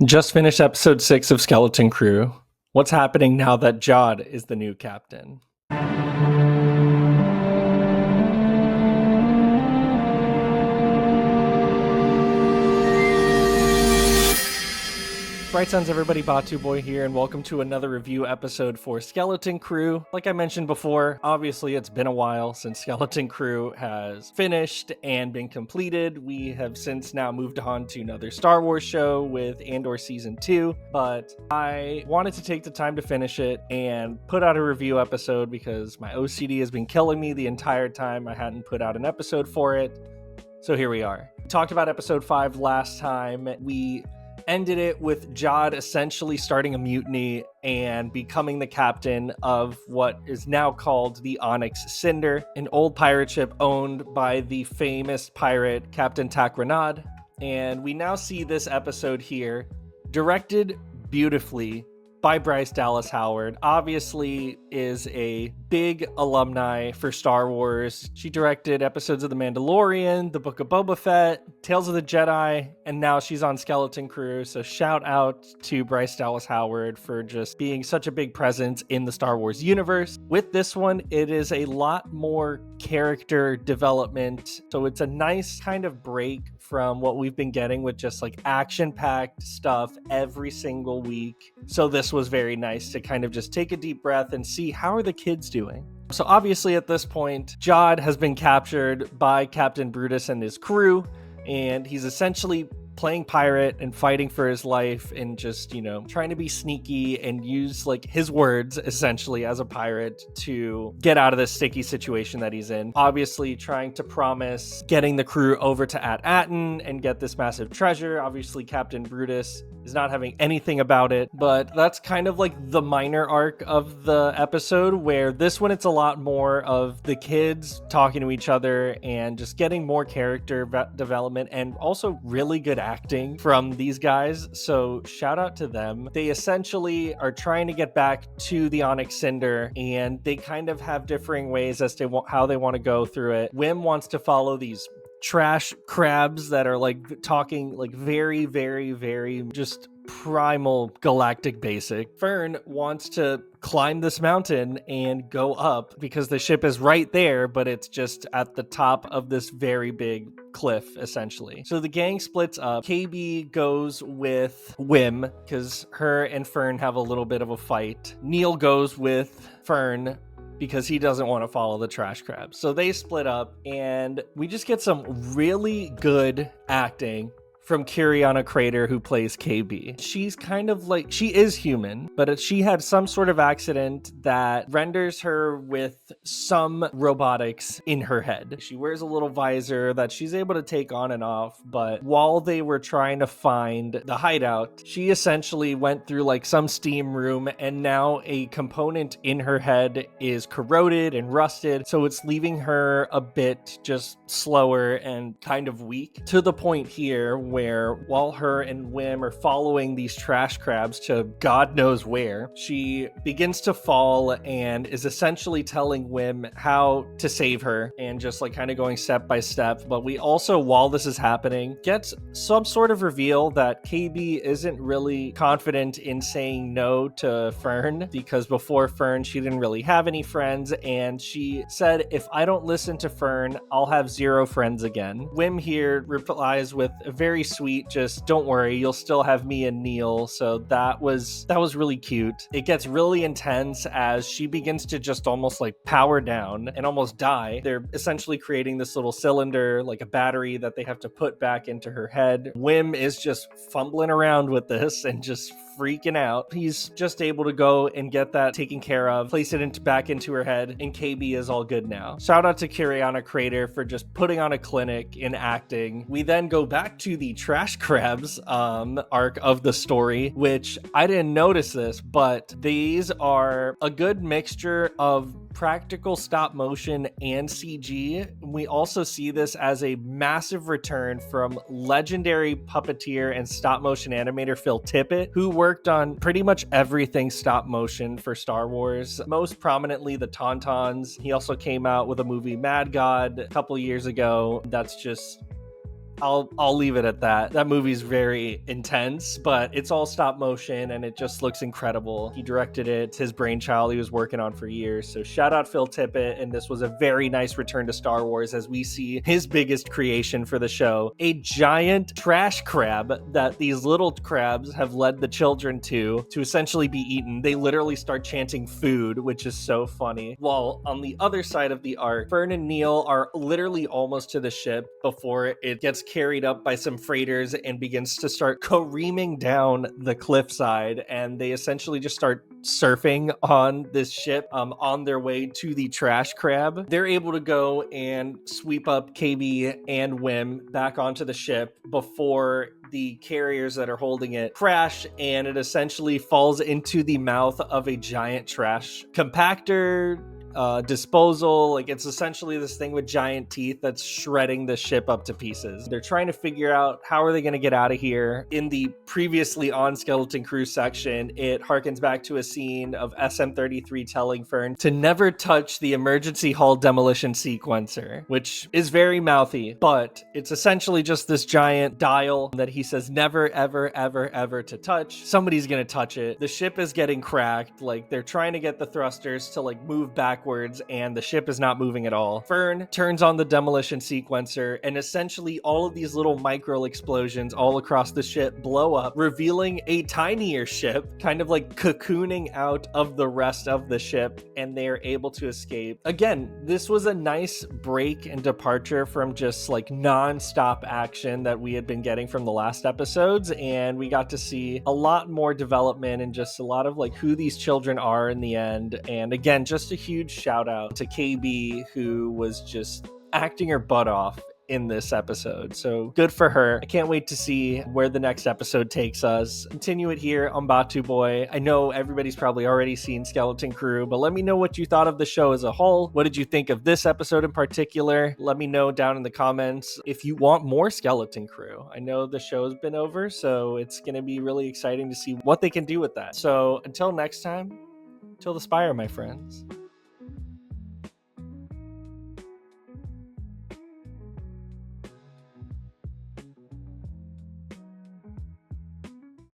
Just finished episode 6 of Skeleton Crew. What's happening now that Jod is the new captain? Bright Suns, everybody, Batuuboii here, and welcome to another review episode for Skeleton Crew. Like I mentioned before, obviously it's been a while since Skeleton Crew has finished and been completed. We have since now moved on to another Star Wars show with Andor Season 2, but I wanted to take the time to finish it and put out a review episode because my OCD has been killing me the entire time I hadn't put out an episode for it. So here we are. We talked about episode 5 last time. We ended it with Jod essentially starting a mutiny and becoming the captain of what is now called the Onyx Cinder, an old pirate ship owned by the famous pirate Captain Takranad. And we now see this episode here directed beautifully by Bryce Dallas Howard. Obviously is a big alumni for Star Wars. She directed episodes of The Mandalorian, The Book of Boba Fett, Tales of the Jedi, and now she's on Skeleton Crew. So shout out to Bryce Dallas Howard for just being such a big presence in the Star Wars universe. With this one, it is a lot more character development. So it's a nice kind of break from what we've been getting with just like action-packed stuff every single week. So this was very nice to kind of just take a deep breath and see how are the kids doing. So obviously at this point, Jod has been captured by Captain Brutus and his crew, and he's essentially playing pirate and fighting for his life and just, trying to be sneaky and use like his words essentially as a pirate to get out of this sticky situation that he's in. Obviously trying to promise getting the crew over to At-Aten and get this massive treasure. Obviously Captain Brutus is not having anything about it, but that's kind of like the minor arc of the episode, where this one it's a lot more of the kids talking to each other and just getting more character development and also really good acting from these guys. So shout out to them. They essentially are trying to get back to the Onyx Cinder, and they kind of have differing ways as to how they want to go through it. Wim wants to follow these trash crabs that are like talking like very, very, very just primal galactic basic. Fern wants to climb this mountain and go up because the ship is right there, but it's just at the top of this very big cliff essentially. So the gang splits up. KB goes with Wim because her and Fern have a little bit of a fight. Neil goes with Fern because he doesn't want to follow the trash crabs. So they split up, and we just get some really good acting from Kiriana Crater, who plays KB. She's kind of like, she is human, but she had some sort of accident that renders her with some robotics in her head. She wears a little visor that she's able to take on and off, but while they were trying to find the hideout, she essentially went through like some steam room, and now a component in her head is corroded and rusted, so it's leaving her a bit just slower and kind of weak, to the point here where while her and Wim are following these trash crabs to God knows where, she begins to fall and is essentially telling Wim how to save her and just like kind of going step by step. But we also, while this is happening, get some sort of reveal that KB isn't really confident in saying no to Fern, because before Fern, she didn't really have any friends, and she said, if I don't listen to Fern, I'll have 0 friends again. Wim here replies with a very sweet, just don't worry, you'll still have me and Neil. So that was really cute. It gets really intense as she begins to just almost like power down and almost die. They're essentially creating this little cylinder, like a battery, that they have to put back into her head. Wim is just fumbling around with this and just freaking out. He's just able to go and get that taken care of, place it back into her head, and KB is all good now. Shout out to Kiriana Crater for just putting on a clinic in acting. We then go back to the trash crabs arc of the story, which I didn't notice this, but these are a good mixture of practical stop motion and CG. We also see this as a massive return from legendary puppeteer and stop motion animator Phil Tippett, who worked on pretty much everything stop motion for Star Wars, most prominently the Tauntauns. He also came out with a movie Mad God a couple years ago that's just I'll leave it at that. That movie's very intense, but it's all stop motion and it just looks incredible. He directed it. It's his brainchild he was working on for years. So shout out Phil Tippett, and this was a very nice return to Star Wars as we see his biggest creation for the show, a giant trash crab that these little crabs have led the children to essentially be eaten. They literally start chanting food, which is so funny. While on the other side of the arc, Fern and Neil are literally almost to the ship before it gets carried up by some freighters and begins to start careening down the cliffside, and they essentially just start surfing on this ship on their way to the trash crab. They're able to go and sweep up KB and Wim back onto the ship before the carriers that are holding it crash, and it essentially falls into the mouth of a giant trash compactor disposal. Like, it's essentially this thing with giant teeth that's shredding the ship up to pieces. They're trying to figure out how are they going to get out of here. In the previously on Skeleton Crew section, it harkens back to a scene of SM-33 telling Fern to never touch the emergency hull demolition sequencer, which is very mouthy, but it's essentially just this giant dial that he says never, ever, ever, ever to touch. Somebody's going to touch it. The ship is getting cracked. Like, they're trying to get the thrusters to like move backwards, and the ship is not moving at all. Fern turns on the demolition sequencer, and essentially all of these little micro explosions all across the ship blow up, revealing a tinier ship kind of like cocooning out of the rest of the ship, and they are able to escape. Again, this was a nice break and departure from just like non-stop action that we had been getting from the last episodes, and we got to see a lot more development and just a lot of like who these children are in the end. And again, just a huge shout out to KB, who was just acting her butt off in this episode. So good for her. I can't wait to see where the next episode takes us. Continue it here on Batuuboii. I know everybody's probably already seen Skeleton Crew, but let me know what you thought of the show as a whole. What did you think of this episode in particular? Let me know down in the comments if you want more Skeleton Crew. I know the show's been over, so it's going to be really exciting to see what they can do with that. So until next time, till the spire, my friends.